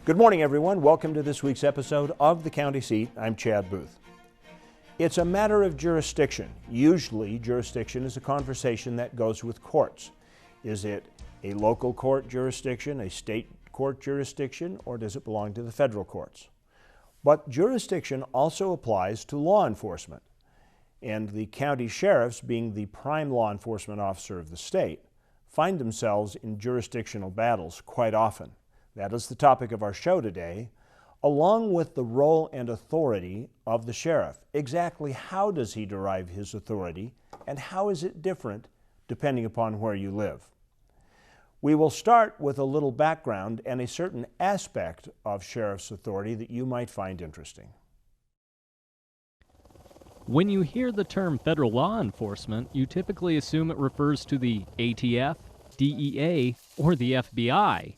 Good morning, everyone. Welcome to this week's episode of The County Seat. I'm Chad Booth. It's a matter of jurisdiction. Usually, jurisdiction is a conversation that goes with courts. Is it a local court jurisdiction, a state court jurisdiction, or does it belong to the federal courts? But jurisdiction also applies to law enforcement. And the county sheriffs, being the prime law enforcement officer of the state, find themselves in jurisdictional battles quite often. That is the topic of our show today, along with the role and authority of the sheriff. Exactly how does he derive his authority, and how is it different depending upon where you live? We will start with a little background and a certain aspect of sheriff's authority that you might find interesting. When you hear the term federal law enforcement, you typically assume it refers to the ATF, DEA, or the FBI,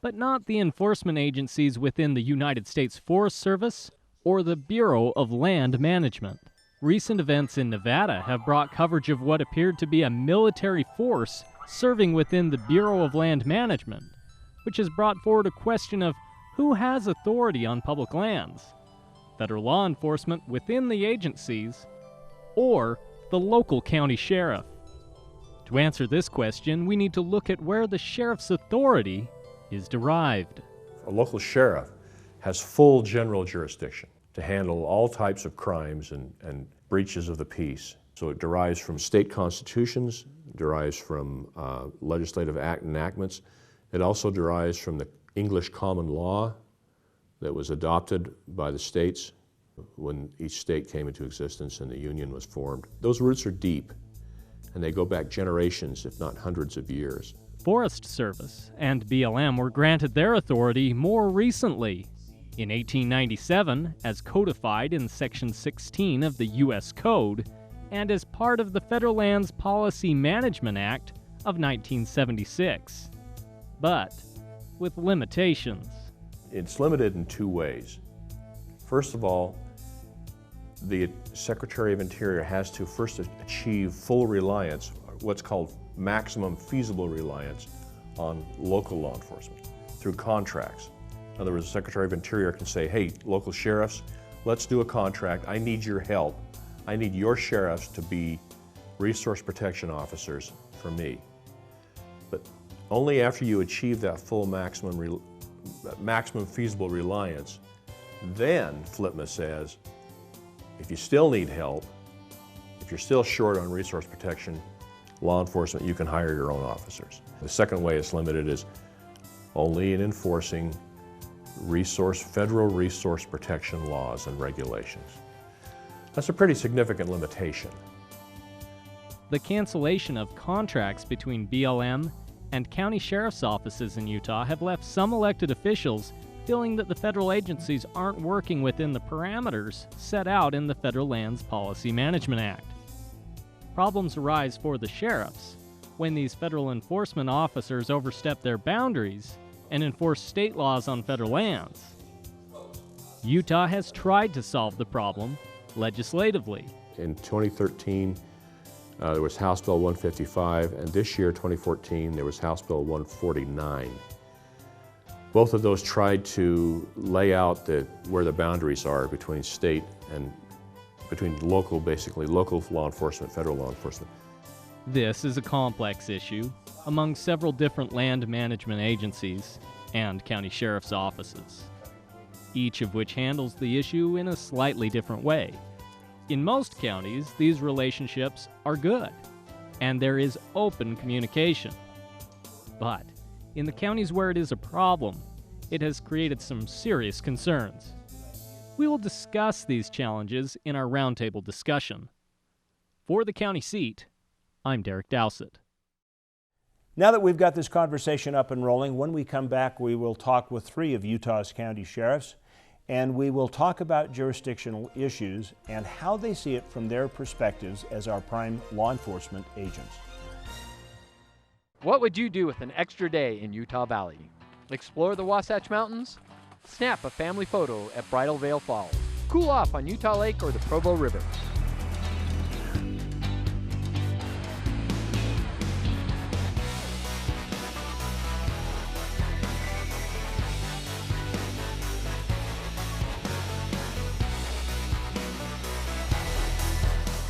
but not the enforcement agencies within the United States Forest Service or the Bureau of Land Management. Recent events in Nevada have brought coverage of what appeared to be a military force serving within the Bureau of Land Management, which has brought forward a question of who has authority on public lands: federal law enforcement within the agencies, or the local county sheriff. To answer this question, we need to look at where the sheriff's authority is derived. A local sheriff has full general jurisdiction to handle all types of crimes and breaches of the peace. So it derives from state constitutions, derives from legislative enactments. It also derives from the English common law that was adopted by the states when each state came into existence and the Union was formed. Those roots are deep, and they go back generations, if not hundreds of years. Forest Service and BLM were granted their authority more recently, in 1897 as codified in Section 16 of the U.S. Code and as part of the Federal Lands Policy Management Act of 1976, but with limitations. It's limited in two ways. First of all, the Secretary of Interior has to first achieve full reliance, what's called maximum feasible reliance, on local law enforcement through contracts. In other words, the Secretary of Interior can say, hey, local sheriffs, let's do a contract. I need your help. I need your sheriffs to be resource protection officers for me. But only after you achieve that full maximum feasible reliance, then FLPMA says, if you still need help, if you're still short on resource protection, law enforcement, you can hire your own officers. The second way it's limited is only in enforcing federal resource protection laws and regulations. That's a pretty significant limitation. The cancellation of contracts between BLM and county sheriff's offices in Utah have left some elected officials feeling that the federal agencies aren't working within the parameters set out in the Federal Lands Policy Management Act. Problems arise for the sheriffs when these federal enforcement officers overstep their boundaries and enforce state laws on federal lands. Utah has tried to solve the problem legislatively. In 2013, there was House Bill 155, and this year, 2014, there was House Bill 149. Both of those tried to lay out where the boundaries are between state and between local law enforcement, federal law enforcement. This is a complex issue among several different land management agencies and county sheriff's offices, each of which handles the issue in a slightly different way. In most counties, these relationships are good, and there is open communication. But in the counties where it is a problem, it has created some serious concerns. We will discuss these challenges in our roundtable discussion. For the county seat, I'm Derek Dowsett. Now that we've got this conversation up and rolling, when we come back, we will talk with three of Utah's county sheriffs, and we will talk about jurisdictional issues and how they see it from their perspectives as our prime law enforcement agents. What would you do with an extra day in Utah Valley? Explore the Wasatch Mountains? Snap a family photo at Bridal Veil Falls. Cool off on Utah Lake or the Provo River.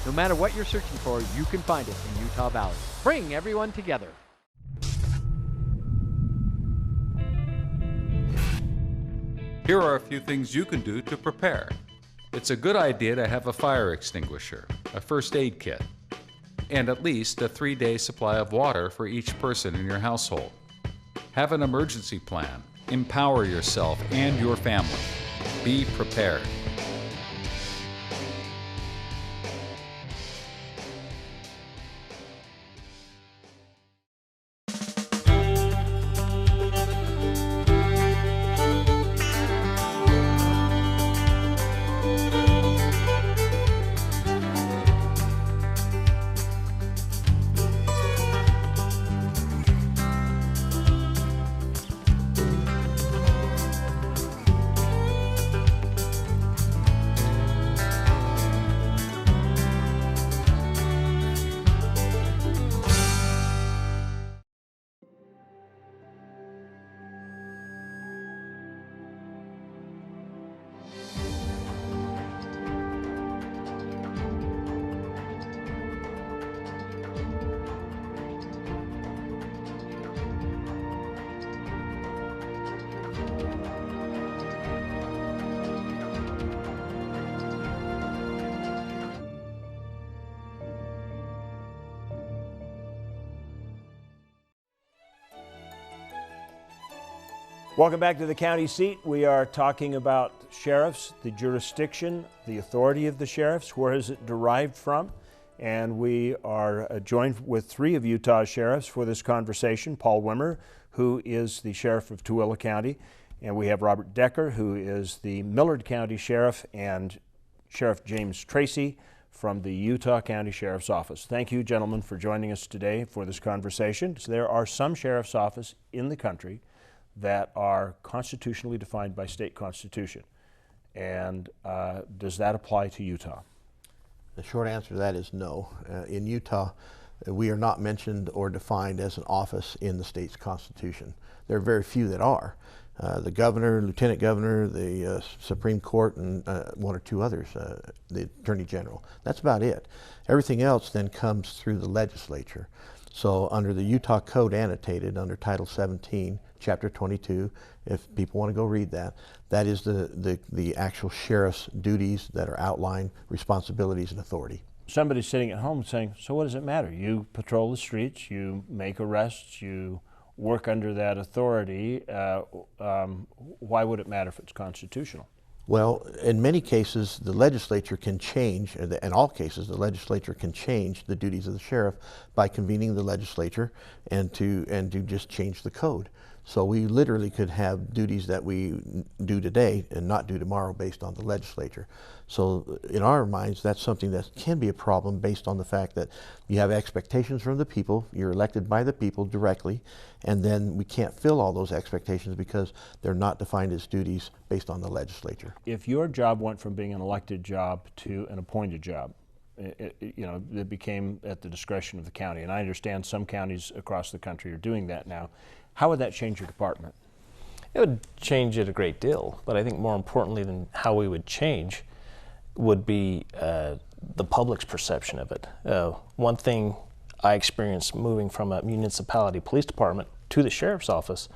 No matter what you're searching for, you can find it in Utah Valley. Bring everyone together. Here are a few things you can do to prepare. It's a good idea to have a fire extinguisher, a first aid kit, and at least a 3-day supply of water for each person in your household. Have an emergency plan. Empower yourself and your family. Be prepared. Welcome back to the county seat. We are talking about sheriffs, the jurisdiction, the authority of the sheriffs, where is it derived from? And we are joined with 3 of Utah's sheriffs for this conversation. Paul Wimmer, who is the sheriff of Tooele County, and we have Robert Dekker, who is the Millard County Sheriff, and Sheriff James Tracy from the Utah County Sheriff's Office. Thank you, gentlemen, for joining us today for this conversation. So there are some sheriff's offices in the country that are constitutionally defined by state constitution. And does that apply to Utah? The short answer to that is no. In Utah, we are not mentioned or defined as an office in the state's constitution. There are very few that are. The governor, lieutenant governor, the Supreme Court, and 1 or 2 others, the Attorney General. That's about it. Everything else then comes through the legislature. So under the Utah Code annotated under Title 17, Chapter 22, if people want to go read that, that is the actual sheriff's duties that are outlined, responsibilities and authority. Somebody's sitting at home saying, so what does it matter? You patrol the streets, you make arrests, you work under that authority. Why would it matter if it's constitutional? Well, in many cases, the legislature can change, in all cases, the legislature can change the duties of the sheriff by convening the legislature and to just change the code. So we literally could have duties that we do today and not do tomorrow based on the legislature. So in our minds, that's something that can be a problem based on the fact that you have expectations from the people, you're elected by the people directly, and then we can't fill all those expectations because they're not defined as duties based on the legislature. If your job went from being an elected job to an appointed job, it became at the discretion of the county, and I understand some counties across the country are doing that now. How would that change your department? It would change it a great deal, but I think more importantly than how we would change would be the public's perception of it. One thing I experienced moving from a municipality police department to the sheriff's office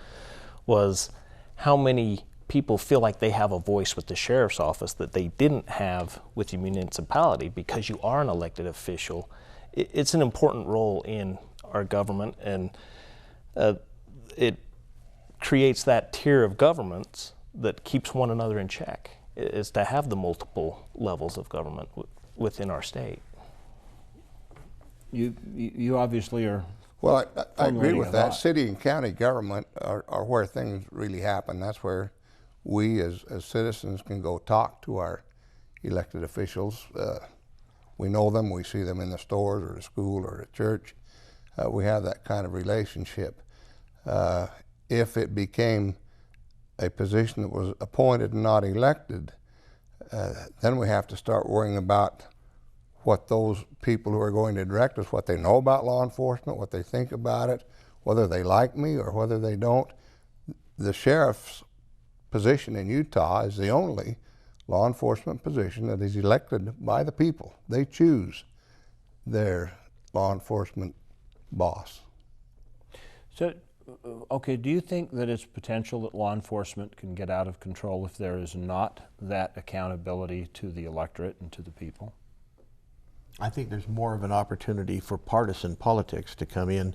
was how many people feel like they have a voice with the sheriff's office that they didn't have with the municipality because you are an elected official. It's an important role in our government, and it creates that tier of governments that keeps one another in check, is to have the multiple levels of government within our state. You obviously are. Well, I agree with that. City and county government are where things really happen. That's where we as citizens can go talk to our elected officials. We know them, we see them in the stores or the school or at church. We have that kind of relationship. If it became a position that was appointed and not elected, then we have to start worrying about what those people who are going to direct us, what they know about law enforcement, what they think about it, whether they like me or whether they don't. The sheriff's position in Utah is the only law enforcement position that is elected by the people. They choose their law enforcement boss. So, okay, do you think that it's potential that law enforcement can get out of control if there is not that accountability to the electorate and to the people? I think there's more of an opportunity for partisan politics to come in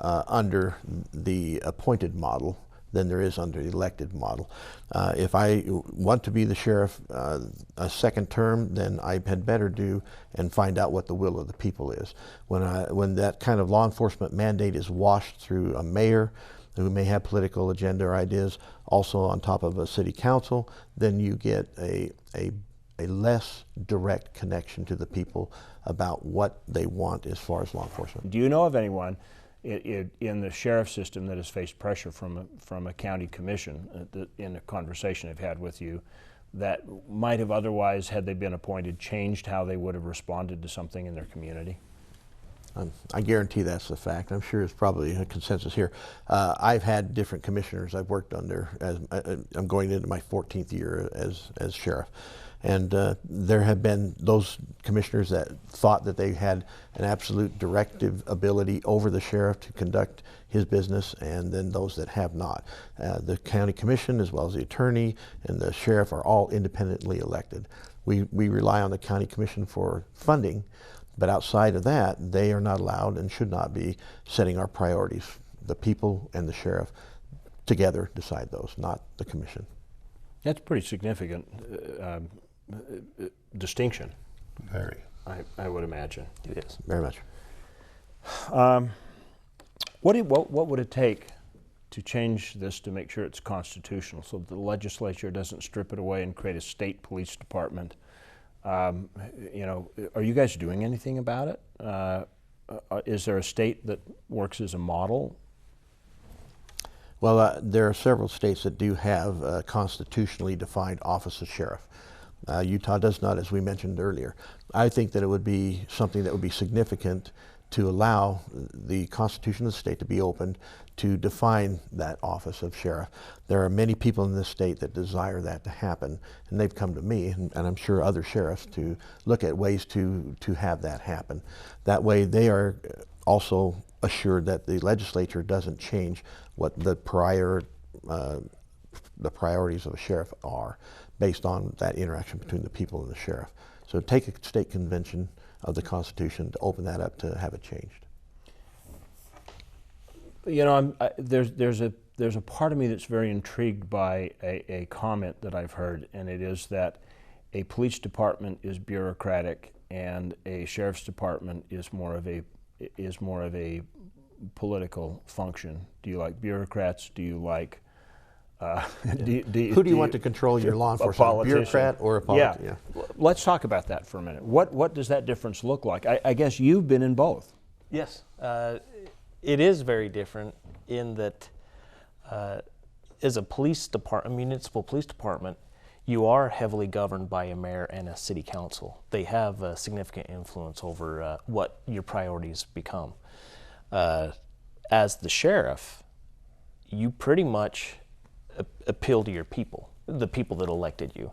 under the appointed model than there is under the elected model. If I want to be the sheriff a second term, then I had better do and find out what the will of the people is. When that kind of law enforcement mandate is washed through a mayor who may have political agenda or ideas, also on top of a city council, then you get a less direct connection to the people about what they want as far as law enforcement. Do you know of anyone in the sheriff system that has faced pressure from a county commission in a conversation I've had with you that might have otherwise, had they been appointed, changed how they would have responded to something in their community? I guarantee that's the fact. I'm sure it's probably a consensus here. I've had different commissioners I've worked under. I'm going into my 14th year as sheriff. And there have been those commissioners that thought that they had an absolute directive ability over the sheriff to conduct his business, and then those that have not. The county commission, as well as the attorney and the sheriff, are all independently elected. We rely on the county commission for funding, but outside of that, they are not allowed and should not be setting our priorities. The people and the sheriff together decide those, not the commission. That's pretty significant distinction. Very. I would imagine. It is, very much. What would it take to change this to make sure it's constitutional, so that the legislature doesn't strip it away and create a state police department? You know, are you guys doing anything about it? Is there a state that works as a model? Well, there are several states that do have a constitutionally defined office of sheriff. Utah does not, as we mentioned earlier. I think that it would be something that would be significant to allow the Constitution of the state to be opened to define that office of sheriff. There are many people in this state that desire that to happen, and they've come to me, and I'm sure other sheriffs, to look at ways to have that happen. That way they are also assured that the legislature doesn't change what the priorities of a sheriff are based on that interaction between the people and the sheriff. So take a state convention of the Constitution to open that up to have it changed. You know, there's a part of me that's very intrigued by a comment that I've heard, and it is that a police department is bureaucratic and a sheriff's department is more of a political function. Do you like bureaucrats? Do you like who do you want to control your law enforcement? A bureaucrat or a politician? Yeah. Let's talk about that for a minute. What does that difference look like? I guess you've been in both. Yes. It is very different in that as a police department, a municipal police department, you are heavily governed by a mayor and a city council. They have a significant influence over what your priorities become. As the sheriff, you pretty much appeal to your people, the people that elected you.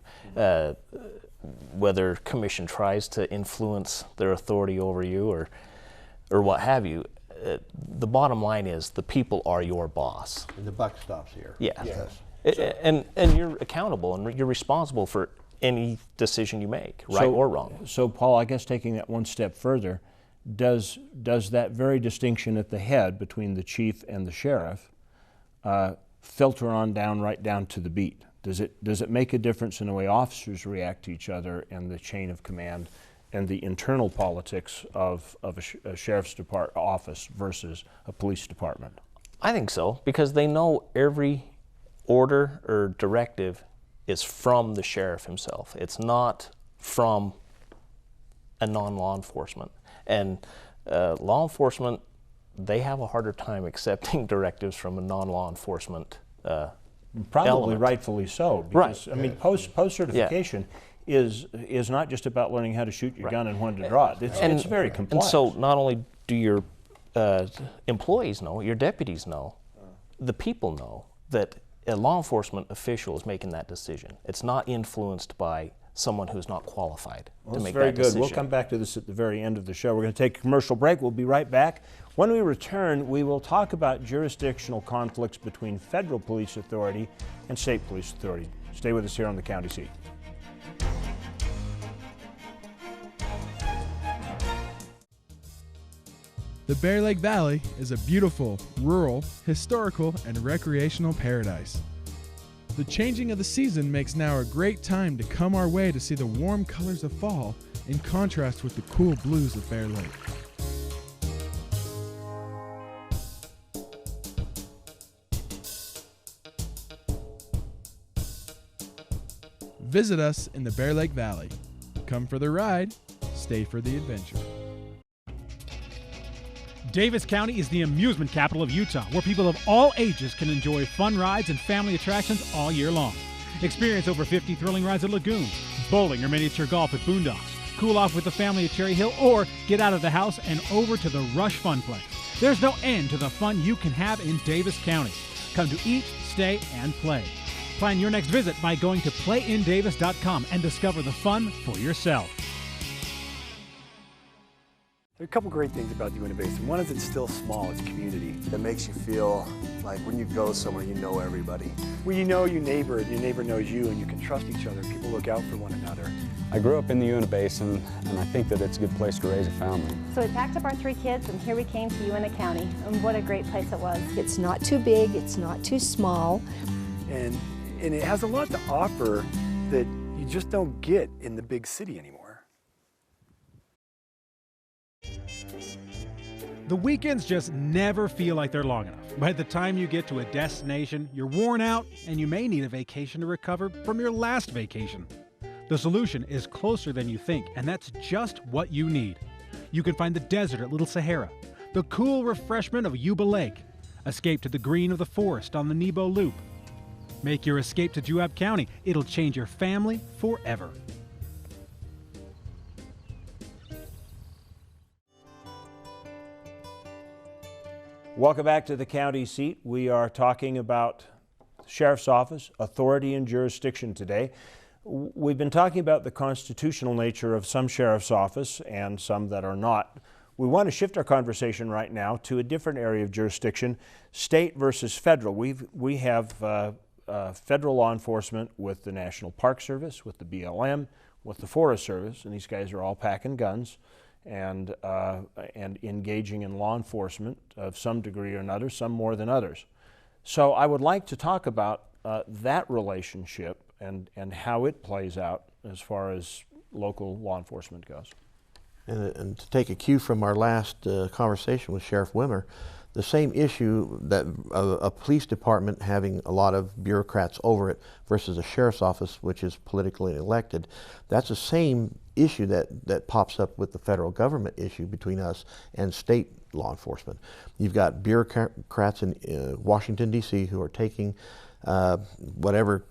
Whether commission tries to influence their authority over you or what have you, the bottom line is the people are your boss. And the buck stops here. Yeah. Yes. And you're accountable and you're responsible for any decision you make, right or wrong. So Paul, I guess taking that one step further, does that very distinction at the head between the chief and the sheriff filter on down, right down to the beat? Does it make a difference in the way officers react to each other and the chain of command and the internal politics of a sheriff's office versus a police department? I think so, because they know every order or directive is from the sheriff himself. It's not from a non-law enforcement. And law enforcement, they have a harder time accepting directives from a non-law enforcement Probably element. Rightfully so, because right. I mean, post-certification is not just about learning how to shoot your gun and when to draw it. It's very complex. And so not only do your employees know, your deputies know, the people know that a law enforcement official is making that decision. It's not influenced by someone who's not qualified to make very that decision. good. We'll come back to this at the very end of the show. We're going to take a commercial break. We'll be right back. When we return, we will talk about jurisdictional conflicts between federal police authority and state police authority. Stay with us here on the County Seat. The Bear Lake Valley is a beautiful, rural, historical, and recreational paradise. The changing of the season makes now a great time to come our way to see the warm colors of fall in contrast with the cool blues of Bear Lake. Visit us in the Bear Lake Valley. Come for the ride, stay for the adventure. Davis County is the amusement capital of Utah, where people of all ages can enjoy fun rides and family attractions all year long. Experience over 50 thrilling rides at lagoons, bowling or miniature golf at Boondocks, cool off with the family at Cherry Hill, or get out of the house and over to the Rush Funplex. There's no end to the fun you can have in Davis County. Come to eat, stay, and play. Plan your next visit by going to playindavis.com and discover the fun for yourself. There are a couple great things about the Uinta Basin. One is it's still small, it's community. That makes you feel like when you go somewhere, you know everybody. When you know your neighbor knows you, and you can trust each other. People look out for one another. I grew up in the Uinta Basin, and I think that it's a good place to raise a family. So we packed up our 3 kids, and here we came to Uinta County, and what a great place it was. It's not too big, it's not too small. And it has a lot to offer that you just don't get in the big city anymore. The weekends just never feel like they're long enough. By the time you get to a destination, you're worn out and you may need a vacation to recover from your last vacation. The solution is closer than you think, and that's just what you need. You can find the desert at Little Sahara, the cool refreshment of Yuba Lake, escape to the green of the forest on the Nebo Loop. Make your escape to Juab County. It'll change your family forever. Welcome back to the County Seat. We are talking about Sheriff's Office, authority and jurisdiction today. We've been talking about the constitutional nature of some Sheriff's Office and some that are not. We want to shift our conversation right now to a different area of jurisdiction, state versus federal. We have federal law enforcement with the National Park Service, with the BLM, with the Forest Service, and these guys are all packing guns and engaging in law enforcement of some degree or another, some more than others. So I would like to talk about that relationship and how it plays out as far as local law enforcement goes. And to take a cue from our last conversation with Sheriff Wimmer, the same issue that a police department having a lot of bureaucrats over it versus a sheriff's office which is politically elected, that's the same issue that pops up with the federal government issue between us and state law enforcement. You've got bureaucrats in Washington, D.C. who are taking whatever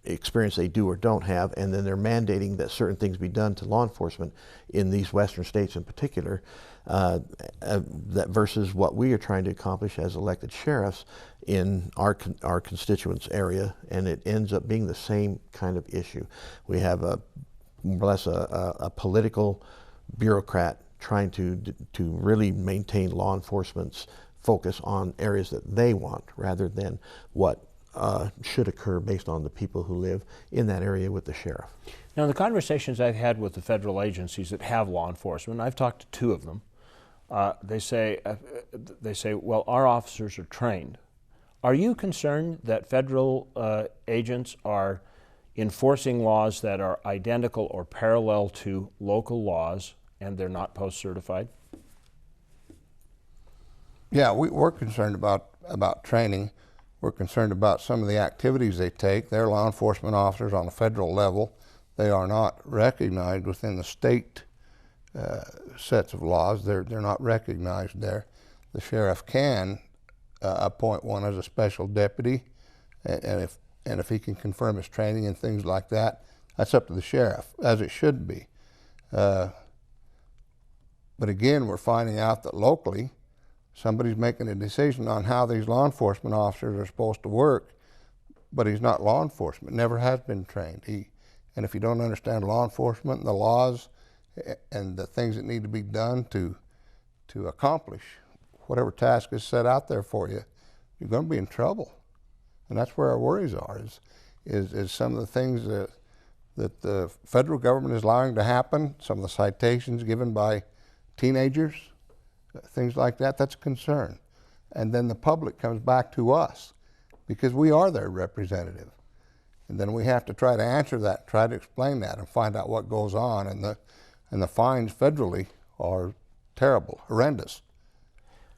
experience they do or don't have, and then they're mandating that certain things be done to law enforcement in these western states in particular, that versus what we are trying to accomplish as elected sheriffs in our constituents area, and it ends up being the same kind of issue. We have more or less a political bureaucrat trying to really maintain law enforcement's focus on areas that they want rather than what should occur based on the people who live in that area with the sheriff. Now, in the conversations I've had with the federal agencies that have law enforcement, I've talked to 2 of them. They say, well, our officers are trained. Are you concerned that federal agents are enforcing laws that are identical or parallel to local laws and they're not post-certified? Yeah, we're concerned about training. We're concerned about some of the activities they take. They're law enforcement officers on a federal level. They are not recognized within the state sets of laws. They're not recognized there. The sheriff can appoint one as a special deputy, and if he can confirm his training and things like that, that's up to the sheriff, as it should be. But again, we're finding out that locally, somebody's making a decision on how these law enforcement officers are supposed to work, but he's not law enforcement, never has been trained. And if you don't understand law enforcement and the laws and the things that need to be done to accomplish whatever task is set out there for you, you're going to be in trouble. And that's where our worries are, is some of the things that the federal government is allowing to happen, some of the citations given by teenagers, things like that, that's a concern. And then the public comes back to us because we are their representative. And then we have to try to answer that, try to explain that, and find out what goes on. And the fines federally are terrible, horrendous.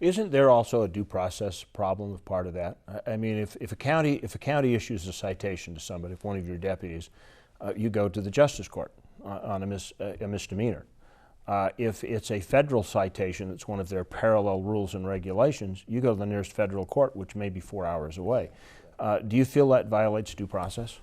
Isn't there also a due process problem of part of that? I mean, if a county issues a citation to somebody, if one of your deputies, you go to the justice court on a misdemeanor. If it's a federal citation that's one of their parallel rules and regulations, you go to the nearest federal court, which may be 4 hours away. Do you feel that violates due process?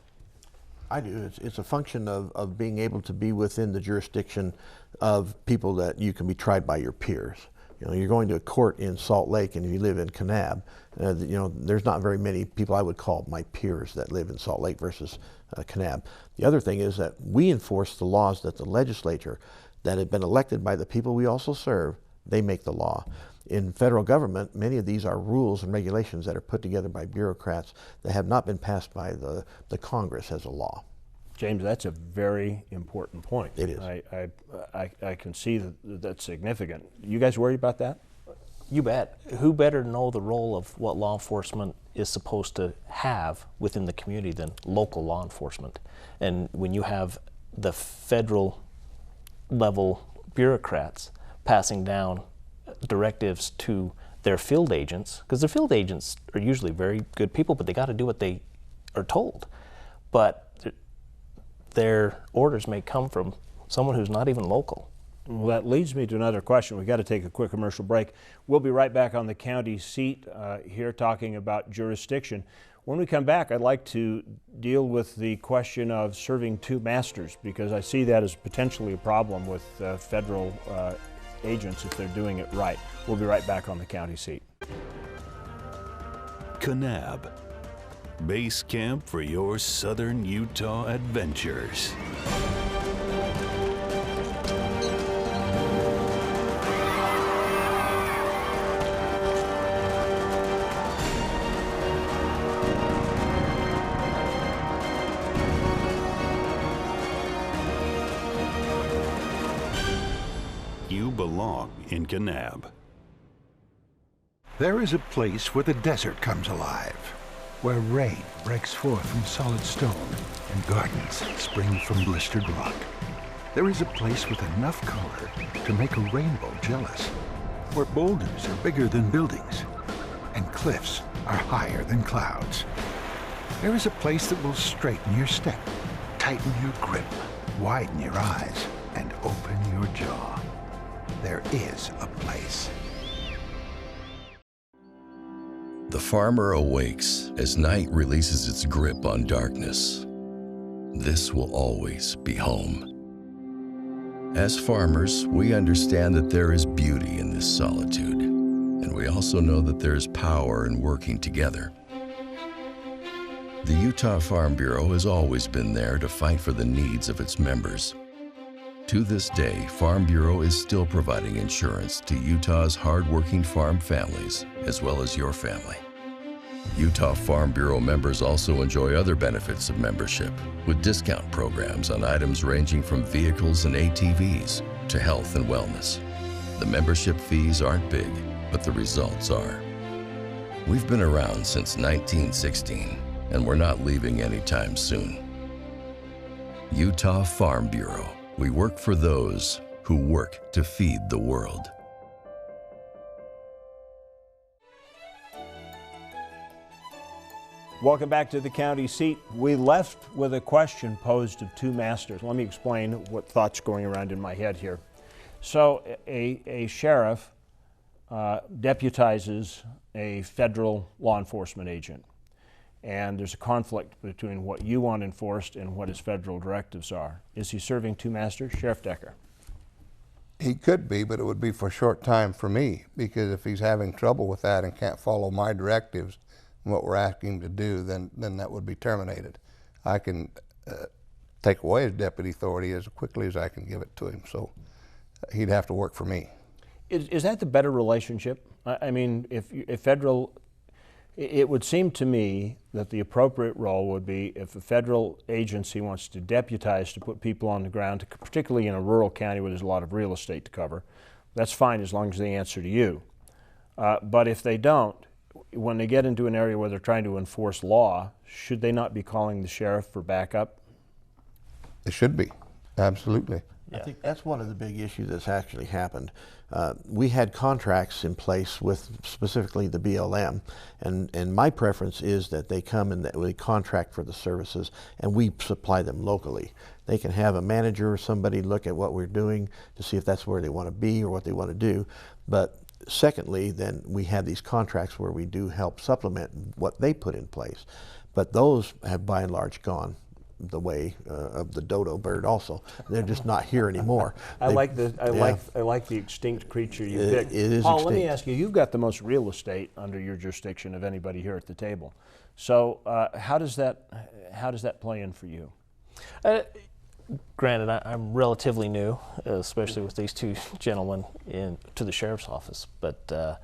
I do. It's a function of being able to be within the jurisdiction of people that you can be tried by your peers. You know, you're going to a court in Salt Lake, and if you live in Kanab, you know, there's not very many people I would call my peers that live in Salt Lake versus Kanab. The other thing is that we enforce the laws that the legislature that have been elected by the people we also serve, they make the law. In federal government, many of these are rules and regulations that are put together by bureaucrats that have not been passed by the Congress as a law. James, that's a very important point. It is. I can see that's significant. You guys worried about that? You bet. Who better know the role of what law enforcement is supposed to have within the community than local law enforcement? And when you have the federal level bureaucrats passing down directives to their field agents, because the field agents are usually very good people, but they got to do what they are told. But their orders may come from someone who's not even local. Well, that leads me to another question. We've got to take a quick commercial break. We'll be right back on the county seat here talking about jurisdiction. When we come back, I'd like to deal with the question of serving two masters, because I see that as potentially a problem with federal agents if they're doing it right. We'll be right back on the county seat. Kanab, base camp for your southern Utah adventures. You belong in Kanab. There is a place where the desert comes alive, where rain breaks forth from solid stone and gardens spring from blistered rock. There is a place with enough color to make a rainbow jealous, where boulders are bigger than buildings and cliffs are higher than clouds. There is a place that will straighten your step, tighten your grip, widen your eyes, and open your jaw. There is a place. The farmer awakes as night releases its grip on darkness. This will always be home. As farmers, we understand that there is beauty in this solitude, and we also know that there is power in working together. The Utah Farm Bureau has always been there to fight for the needs of its members. To this day, Farm Bureau is still providing insurance to Utah's hard-working farm families, as well as your family. Utah Farm Bureau members also enjoy other benefits of membership, with discount programs on items ranging from vehicles and ATVs to health and wellness. The membership fees aren't big, but the results are. We've been around since 1916, and we're not leaving anytime soon. Utah Farm Bureau. We work for those who work to feed the world. Welcome back to the county seat. We left with a question posed of two masters. Let me explain what thoughts going around in my head here. So a sheriff deputizes a federal law enforcement agent, and there's a conflict between what you want enforced and what his federal directives are. Is he serving two masters? Sheriff Dekker. He could be, but it would be for a short time for me, because if he's having trouble with that and can't follow my directives and what we're asking him to do, then that would be terminated. I can take away his deputy authority as quickly as I can give it to him. So he'd have to work for me. Is that the better relationship? I mean, if federal, it would seem to me that the appropriate role would be if a federal agency wants to deputize to put people on the ground, particularly in a rural county where there's a lot of real estate to cover, that's fine as long as they answer to you. But if they don't, when they get into an area where they're trying to enforce law, should they not be calling the sheriff for backup? They should be, absolutely. I think that's one of the big issues that's actually happened. We had contracts in place with specifically the BLM, and my preference is that they come and that we contract for the services and we supply them locally. They can have a manager or somebody look at what we're doing to see if that's where they want to be or what they want to do. But secondly, then we have these contracts where we do help supplement what they put in place. But those have by and large gone the way of the dodo bird also. They're just not here anymore. I like the extinct creature you picked. It is Paul, extinct. let me ask you, you've got the most real estate under your jurisdiction of anybody here at the table. So how does that play in for you? Granted, I'm relatively new, especially with these two gentlemen to the sheriff's office. But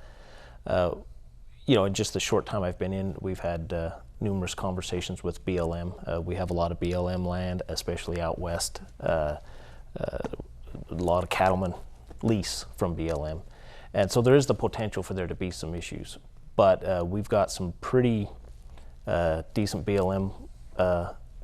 you know, in just the short time I've been in, we've had numerous conversations with BLM. We have a lot of BLM land, especially out west. A lot of cattlemen lease from BLM, and so there is the potential for there to be some issues. But we've got some pretty decent BLM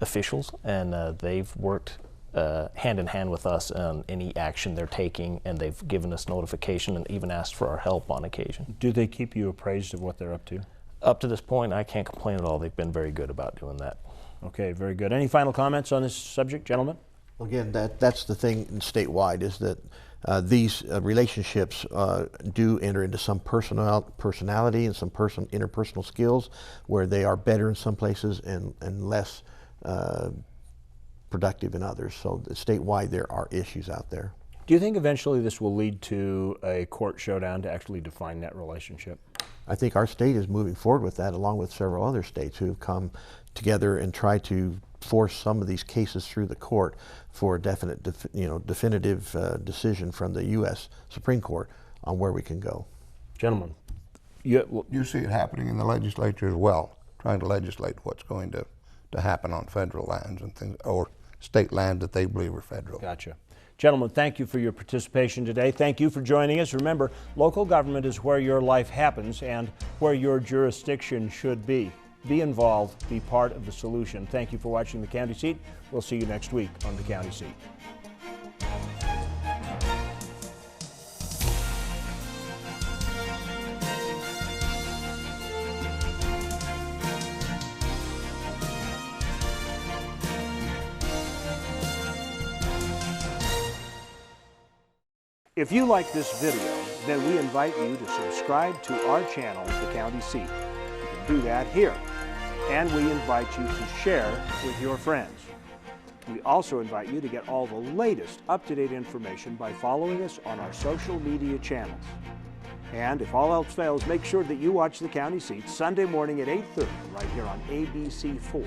officials, and they've worked hand in hand with us on any action they're taking, and they've given us notification and even asked for our help on occasion. Do they keep you appraised of what they're up to? Up to this point, I can't complain at all. They've been very good about doing that. Okay, very good. Any final comments on this subject, gentlemen? Again, that's the thing statewide, is that these relationships do enter into some personality and some interpersonal skills where they are better in some places and less productive in others. So statewide, there are issues out there. Do you think eventually this will lead to a court showdown to actually define that relationship? I think our state is moving forward with that, along with several other states who have come together and tried to force some of these cases through the court for a definitive decision from the U.S. Supreme Court on where we can go. Gentlemen, you see it happening in the legislature as well, trying to legislate what's going to happen on federal lands and things, or state land that they believe are federal. Gotcha. Gentlemen, thank you for your participation today. Thank you for joining us. Remember, local government is where your life happens and where your jurisdiction should be. Be involved, be part of the solution. Thank you for watching The County Seat. We'll see you next week on The County Seat. If you like this video, then we invite you to subscribe to our channel, The County Seat. You can do that here. And we invite you to share with your friends. We also invite you to get all the latest up-to-date information by following us on our social media channels. And if all else fails, make sure that you watch The County Seat Sunday morning at 8:30 right here on ABC4.